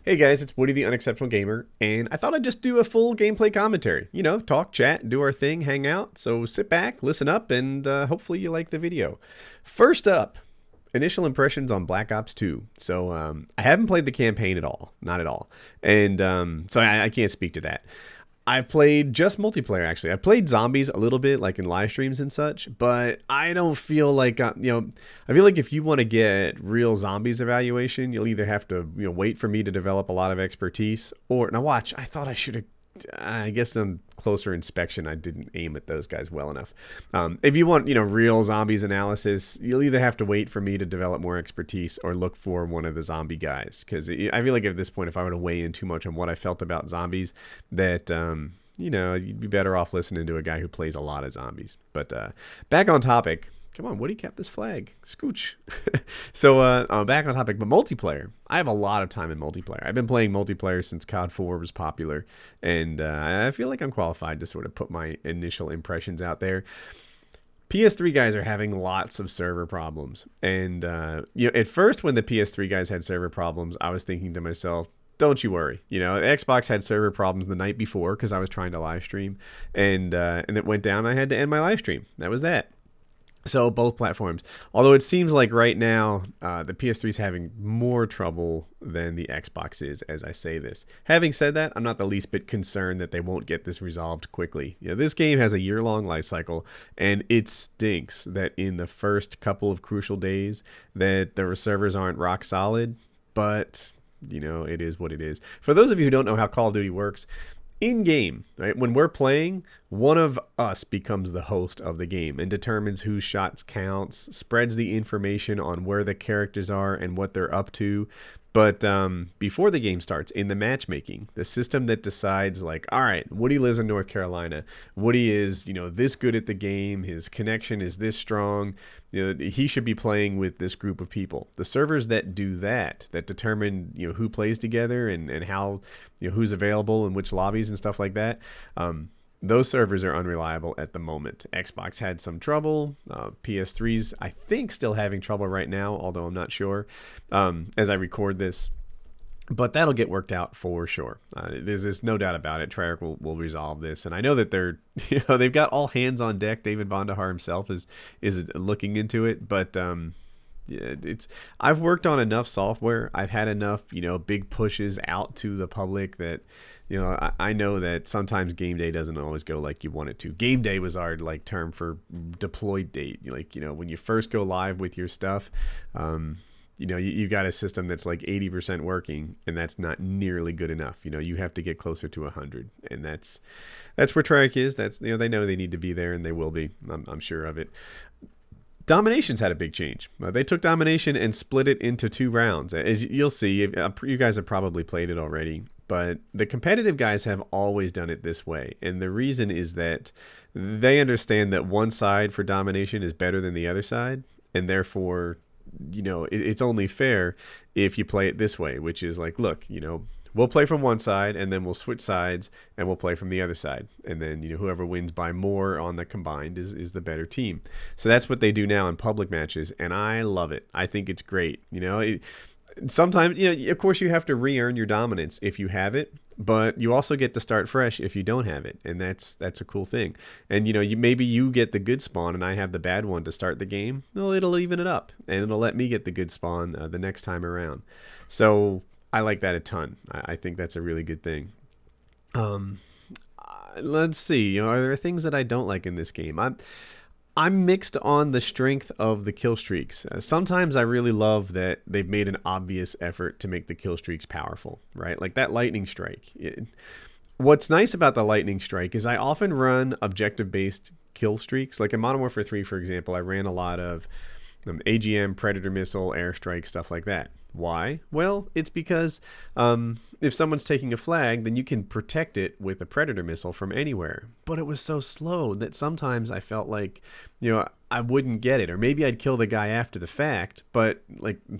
Hey guys, it's Woody the Unexceptional Gamer, and I thought I'd just do a full gameplay commentary. You know, talk, chat, do our thing, hang out. So sit back, listen up, and hopefully you like the video. First up, initial impressions on Black Ops 2. So I haven't played the campaign at all, not at all. And so I can't speak to that. I've played just multiplayer, actually. I played zombies a little bit, like in live streams and such, but I don't feel like, I feel like if you want to get real zombies evaluation, you'll either have to, wait for me to develop a lot of expertise, or, now watch, I thought I should have, I guess on closer inspection, I didn't aim at those guys well enough. If you want, real zombies analysis, you'll either have to wait for me to develop more expertise or look for one of the zombie guys. Because I feel like at this point, if I were to weigh in too much on what I felt about zombies, that, you'd be better off listening to a guy who plays a lot of zombies. But back on topic. Come on, Woody, cap this flag. Scooch. So, back on topic, but multiplayer. I have a lot of time in multiplayer. I've been playing multiplayer since COD 4 was popular, and I feel like I'm qualified to sort of put my initial impressions out there. PS3 guys are having lots of server problems, and at first when the PS3 guys had server problems, I was thinking to myself, don't you worry. Xbox had server problems the night before because I was trying to live stream, and it went down. I had to end my live stream. That was that. So both platforms, although it seems like right now the PS3 is having more trouble than the Xbox is as I say this. Having said that, I'm not the least bit concerned that they won't get this resolved quickly. This game has a year-long life cycle, and it stinks that in the first couple of crucial days that the servers aren't rock solid, but it is what it is. For those of you who don't know how Call of Duty works, in game, right, when we're playing, one of us becomes the host of the game and determines whose shots counts, spreads the information on where the characters are and what they're up to. But before the game starts, in the matchmaking, the system that decides, like, all right, Woody lives in North Carolina. Woody is, this good at the game. His connection is this strong. He should be playing with this group of people. The servers that do that determine, who plays together and how, who's available and which lobbies and stuff like that. Those servers are unreliable at the moment. Xbox had some trouble. PS3's, I think, still having trouble right now, although I'm not sure as I record this. But that'll get worked out for sure. There's no doubt about it. Treyarch will resolve this, and I know that they've got all hands on deck. David Vonderhaar himself is looking into it, but yeah, I've worked on enough software. I've had enough big pushes out to the public that I know that sometimes game day doesn't always go like you want it to. Game day was our term for deployed date. When you first go live with your stuff, you got a system that's like 80% working, and that's not nearly good enough. You have to get closer to 100, and that's where Treyarch is. That's they know they need to be there, and they will be. I'm sure of it. Domination's had a big change. They took Domination and split it into 2 rounds. As you'll see, you guys have probably played it already, but the competitive guys have always done it this way. And the reason is that they understand that one side for Domination is better than the other side, and therefore, it's only fair if you play it this way, which is like, look, we'll play from one side, and then we'll switch sides, and we'll play from the other side. And then, whoever wins by more on the combined is the better team. So that's what they do now in public matches, and I love it. I think it's great. Sometimes, of course, you have to re-earn your dominance if you have it, but you also get to start fresh if you don't have it, and that's a cool thing. And maybe you get the good spawn and I have the bad one to start the game. Well, it'll even it up, and it'll let me get the good spawn the next time around. So I like that a ton. I think that's a really good thing. Let's see. Are there things that I don't like in this game? I'm mixed on the strength of the kill streaks. Sometimes I really love that they've made an obvious effort to make the kill streaks powerful, right? Like that lightning strike. What's nice about the lightning strike is I often run objective-based kill streaks. Like in Modern Warfare 3, for example, I ran a lot of AGM, Predator Missile, Airstrike, stuff like that. Why? Well, it's because if someone's taking a flag, then you can protect it with a Predator Missile from anywhere. But it was so slow that sometimes I felt like, I wouldn't get it. Or maybe I'd kill the guy after the fact, but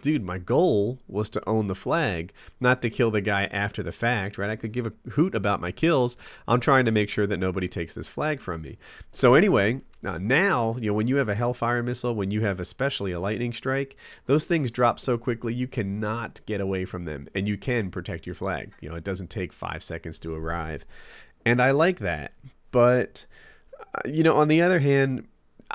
dude, my goal was to own the flag, not to kill the guy after the fact, right? I could give a hoot about my kills. I'm trying to make sure that nobody takes this flag from me. So anyway, now, when you have a Hellfire missile, when you have especially a lightning strike, those things drop so quickly you cannot get away from them, and you can protect your flag. You know, it doesn't take 5 seconds to arrive, and I like that. But you know, on the other hand,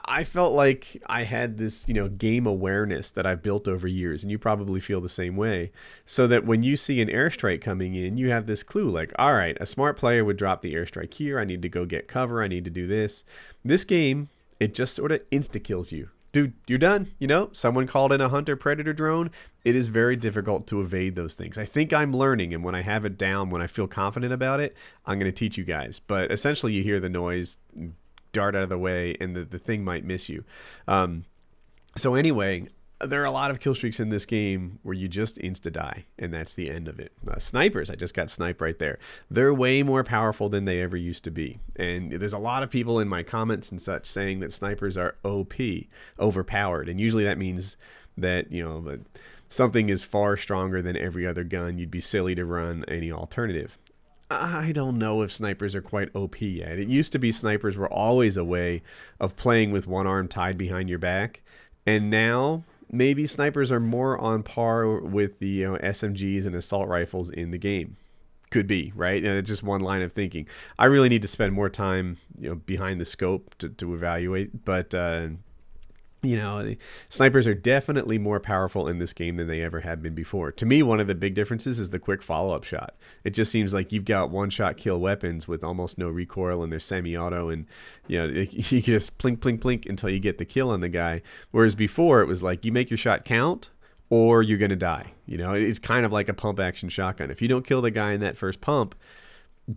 I felt like I had this, you know, game awareness that I've built over years, and you probably feel the same way, so that when you see an airstrike coming in, you have this clue like, all right, a smart player would drop the airstrike here. I need to go get cover. I need to do this. This game, it just sort of insta-kills you. Dude, you're done. You know, someone called in a hunter predator drone. It is very difficult to evade those things. I think I'm learning, and when I have it down, when I feel confident about it, I'm going to teach you guys. But essentially, you hear the noise, dart out of the way, and the thing might miss you. So anyway, there are a lot of kill streaks in this game where you just insta-die, and that's the end of it. Snipers, I just got sniped right there. They're way more powerful than they ever used to be. And there's a lot of people in my comments and such saying that snipers are OP, overpowered. And usually that means that, you know, that something is far stronger than every other gun. You'd be silly to run any alternative. I don't know if snipers are quite OP yet. It used to be snipers were always a way of playing with one arm tied behind your back. And now maybe snipers are more on par with the, you know, SMGs and assault rifles in the game. Could be, right? It's just one line of thinking. I really need to spend more time, you know, behind the scope to evaluate. But you know, snipers are definitely more powerful in this game than they ever have been before. To me, one of the big differences is the quick follow-up shot. It just seems like you've got one-shot kill weapons with almost no recoil, and they're semi-auto, and you know, you just plink, plink, plink until you get the kill on the guy. Whereas before, it was like you make your shot count, or you're gonna die. You know, it's kind of like a pump-action shotgun. If you don't kill the guy in that first pump,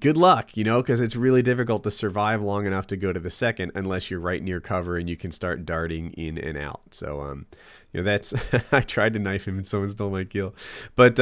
good luck, you know, because it's really difficult to survive long enough to go to the second unless you're right near cover and you can start darting in and out. So, you know, that's I tried to knife him and someone stole my kill. But,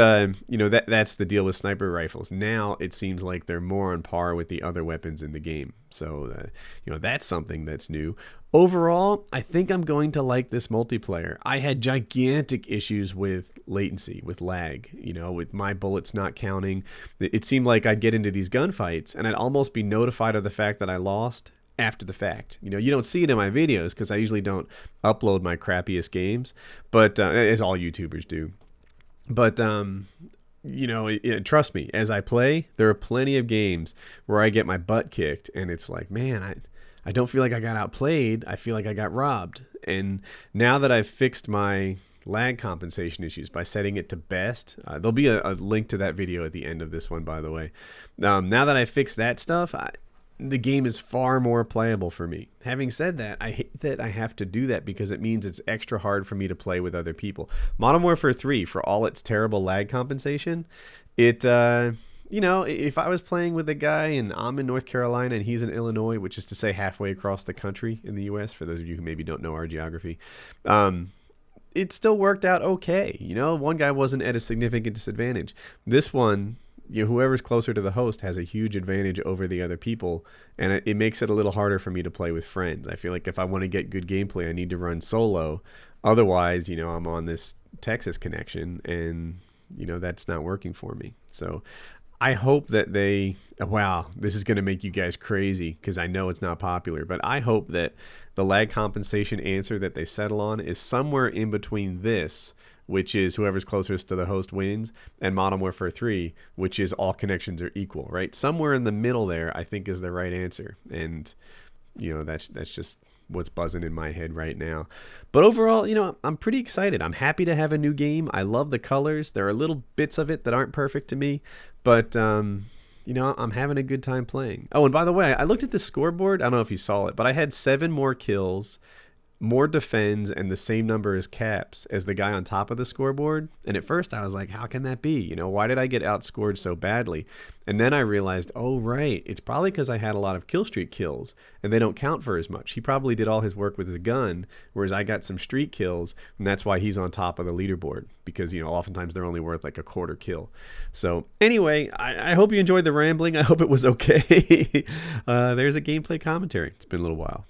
you know, that's the deal with sniper rifles. Now it seems like they're more on par with the other weapons in the game. So, you know, that's something that's new. Overall, I think I'm going to like this multiplayer. I had gigantic issues with latency, with lag, you know, with my bullets not counting. It seemed like I'd get into these gunfights and I'd almost be notified of the fact that I lost after the fact. You know, you don't see it in my videos because I usually don't upload my crappiest games, but as all YouTubers do. But, you know, trust me, as I play, there are plenty of games where I get my butt kicked and it's like, man, I don't feel like I got outplayed. I feel like I got robbed. And now that I've fixed my lag compensation issues by setting it to best, there'll be a link to that video at the end of this one, by the way. Now that I've fixed that stuff, the game is far more playable for me. Having said that, I hate that I have to do that because it means it's extra hard for me to play with other people. Modern Warfare 3, for all its terrible lag compensation, it... you know, if I was playing with a guy and I'm in North Carolina and he's in Illinois, which is to say halfway across the country in the U.S., for those of you who maybe don't know our geography, it still worked out okay. You know, one guy wasn't at a significant disadvantage. This one, you know, whoever's closer to the host has a huge advantage over the other people, and it makes it a little harder for me to play with friends. I feel like if I want to get good gameplay, I need to run solo. Otherwise, you know, I'm on this Texas connection, and, you know, that's not working for me. So I hope that wow, this is going to make you guys crazy because I know it's not popular, but I hope that the lag compensation answer that they settle on is somewhere in between this, which is whoever's closest to the host wins, and Modern Warfare 3, which is all connections are equal, right? Somewhere in the middle there, I think, is the right answer. And, you know, that's just what's buzzing in my head right now. But overall, you know, I'm pretty excited. I'm happy to have a new game. I love the colors. There are little bits of it that aren't perfect to me, but you know, I'm having a good time playing. Oh, and by the way, I looked at the scoreboard. I don't know if you saw it, but I had 7 more kills, more defends, and the same number as caps as the guy on top of the scoreboard. And at first I was like, how can that be? You know, why did I get outscored so badly? And then I realized, oh, right, it's probably because I had a lot of kill streak kills and they don't count for as much. He probably did all his work with his gun, whereas I got some streak kills, and that's why he's on top of the leaderboard, because, you know, oftentimes they're only worth like a quarter kill. So anyway, I hope you enjoyed the rambling. I hope it was okay. There's a gameplay commentary. It's been a little while.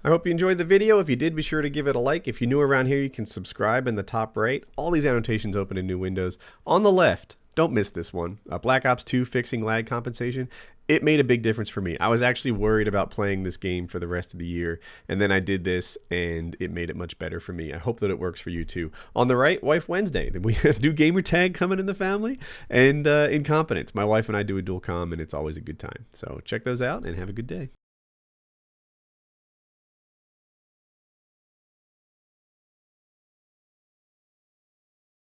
I hope you enjoyed the video. If you did, be sure to give it a like. If you're new around here, you can subscribe in the top right. All these annotations open in new windows. On the left, don't miss this one. Black Ops 2 fixing lag compensation. it made a big difference for me. I was actually worried about playing this game for the rest of the year, and then I did this, and it made it much better for me. I hope that it works for you too. On the right, Wife Wednesday. We have new gamer tag coming in the family, and Incompetence. My wife and I do a dual com, and it's always a good time. So check those out, and have a good day.